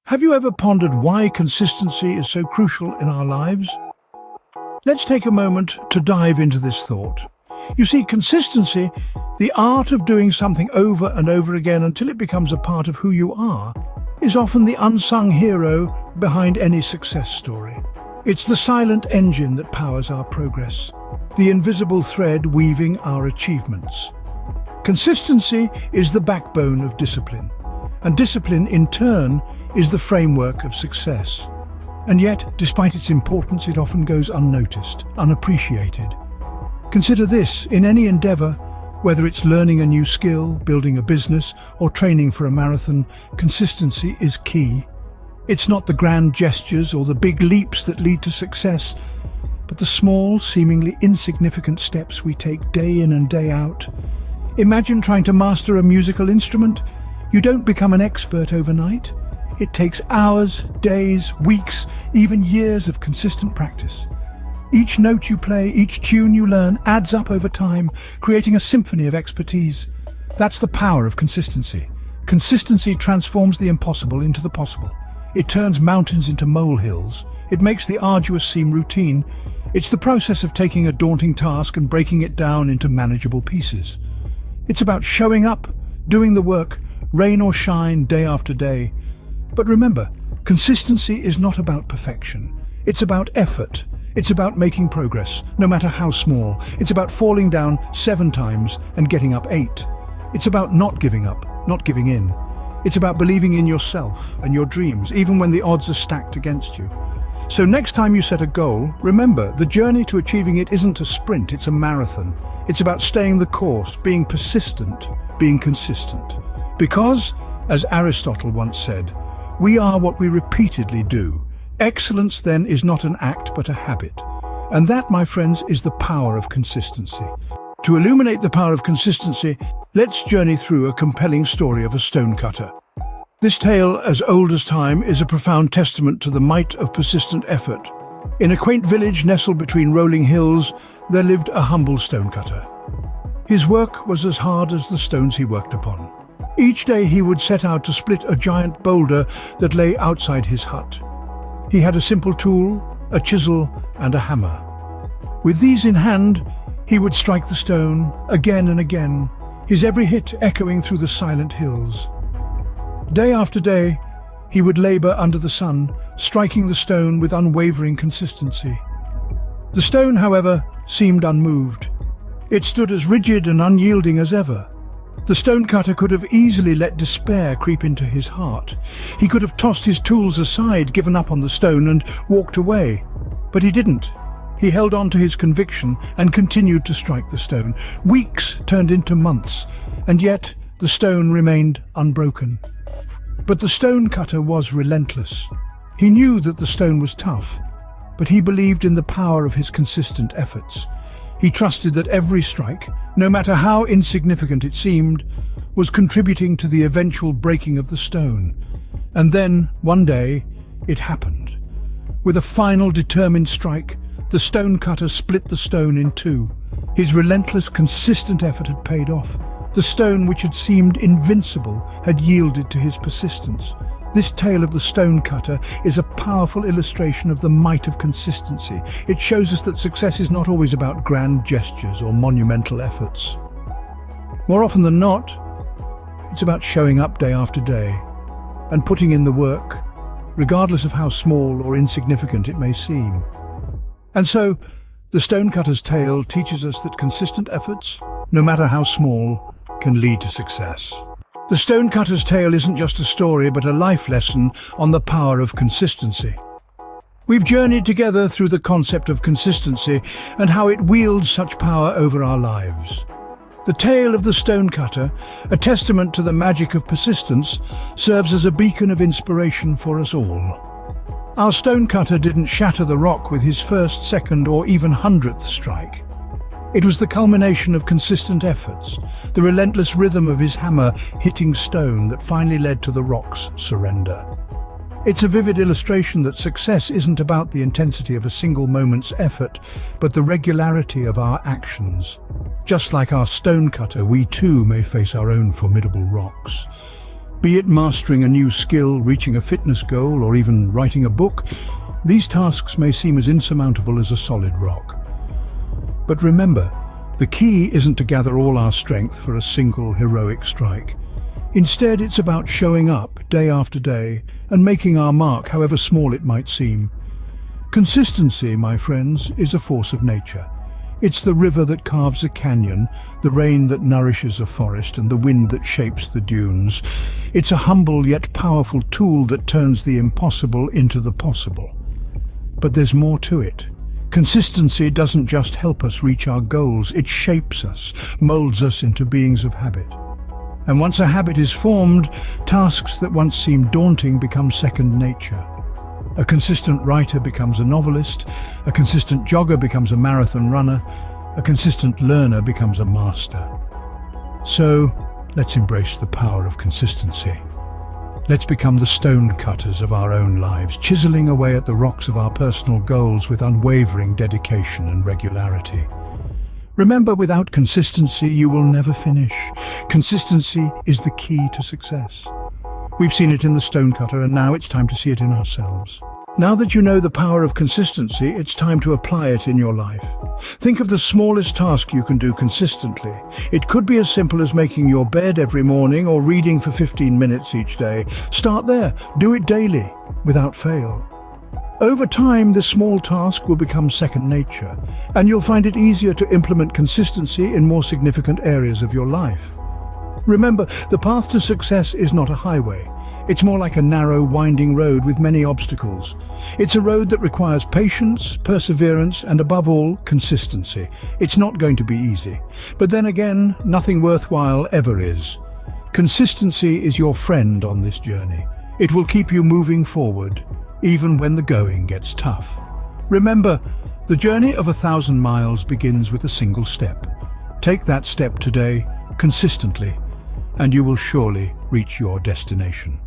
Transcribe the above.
Have you ever pondered why consistency is so crucial in our lives? Let's take a moment to dive into this thought. You see, consistency, the art of doing something over and over again until it becomes a part of who you are, is often the unsung hero behind any success story. It's the silent engine that powers our progress, the invisible thread weaving our achievements. Consistency is the backbone of discipline, and discipline, in turn, is the framework of success. And yet, despite its importance, it often goes unnoticed, unappreciated. Consider this: in any endeavor, whether it's learning a new skill, building a business, or training for a marathon, consistency is key. It's not the grand gestures or the big leaps that lead to success, but the small, seemingly insignificant steps we take day in and day out. Imagine trying to master a musical instrument. You don't become an expert overnight. It takes hours, days, weeks, even years of consistent practice. Each note you play, each tune you learn adds up over time, creating a symphony of expertise. That's the power of consistency. Consistency transforms the impossible into the possible. It turns mountains into molehills. It makes the arduous seem routine. It's the process of taking a daunting task and breaking it down into manageable pieces. It's about showing up, doing the work, rain or shine, day after day. But remember, consistency is not about perfection. It's about effort. It's about making progress, no matter how small. It's about falling down 7 times and getting up 8. It's about not giving up, not giving in. It's about believing in yourself and your dreams, even when the odds are stacked against you. So next time you set a goal, remember, the journey to achieving it isn't a sprint, it's a marathon. It's about staying the course, being persistent, being consistent. Because, as Aristotle once said, we are what we repeatedly do. Excellence, then, is not an act but a habit. And that, my friends, is the power of consistency. To illuminate the power of consistency, let's journey through a compelling story of a stonecutter. This tale, as old as time, is a profound testament to the might of persistent effort. In a quaint village nestled between rolling hills, there lived a humble stonecutter. His work was as hard as the stones he worked upon. Each day he would set out to split a giant boulder that lay outside his hut. He had a simple tool, a chisel, and a hammer. With these in hand, he would strike the stone again and again, his every hit echoing through the silent hills. Day after day, he would labor under the sun, striking the stone with unwavering consistency. The stone, however, seemed unmoved. It stood as rigid and unyielding as ever. The stonecutter could have easily let despair creep into his heart. He could have tossed his tools aside, given up on the stone, and walked away. But he didn't. He held on to his conviction and continued to strike the stone. Weeks turned into months, and yet the stone remained unbroken. But the stonecutter was relentless. He knew that the stone was tough, but he believed in the power of his consistent efforts. He trusted that every strike, no matter how insignificant it seemed, was contributing to the eventual breaking of the stone. And then, one day, it happened. With a final determined strike, the stonecutter split the stone in 2. His relentless, consistent effort had paid off. The stone, which had seemed invincible, had yielded to his persistence. This tale of the stonecutter is a powerful illustration of the might of consistency. It shows us that success is not always about grand gestures or monumental efforts. More often than not, it's about showing up day after day and putting in the work, regardless of how small or insignificant it may seem. And so, the stonecutter's tale teaches us that consistent efforts, no matter how small, can lead to success. The stonecutter's tale isn't just a story, but a life lesson on the power of consistency. We've journeyed together through the concept of consistency and how it wields such power over our lives. The tale of the stonecutter, a testament to the magic of persistence, serves as a beacon of inspiration for us all. Our stonecutter didn't shatter the rock with his first, second, or even 100th strike. It was the culmination of consistent efforts, the relentless rhythm of his hammer hitting stone that finally led to the rock's surrender. It's a vivid illustration that success isn't about the intensity of a single moment's effort, but the regularity of our actions. Just like our stonecutter, we too may face our own formidable rocks. Be it mastering a new skill, reaching a fitness goal, or even writing a book, these tasks may seem as insurmountable as a solid rock. But remember, the key isn't to gather all our strength for a single heroic strike. Instead, it's about showing up day after day and making our mark, however small it might seem. Consistency, my friends, is a force of nature. It's the river that carves a canyon, the rain that nourishes a forest, and the wind that shapes the dunes. It's a humble yet powerful tool that turns the impossible into the possible. But there's more to it. Consistency doesn't just help us reach our goals, it shapes us, molds us into beings of habit. And once a habit is formed, tasks that once seemed daunting become second nature. A consistent writer becomes a novelist, a consistent jogger becomes a marathon runner, a consistent learner becomes a master. So, let's embrace the power of consistency. Let's become the stone cutters of our own lives, chiseling away at the rocks of our personal goals with unwavering dedication and regularity. Remember, without consistency, you will never finish. Consistency is the key to success. We've seen it in the stonecutter, and now it's time to see it in ourselves. Now that you know the power of consistency, it's time to apply it in your life. Think of the smallest task you can do consistently. It could be as simple as making your bed every morning or reading for 15 minutes each day. Start there. Do it daily, without fail. Over time, this small task will become second nature, and you'll find it easier to implement consistency in more significant areas of your life. Remember, the path to success is not a highway. It's more like a narrow, winding road with many obstacles. It's a road that requires patience, perseverance, and above all, consistency. It's not going to be easy. But then again, nothing worthwhile ever is. Consistency is your friend on this journey. It will keep you moving forward, even when the going gets tough. Remember, the journey of 1,000 miles begins with a single step. Take that step today, consistently, and you will surely reach your destination.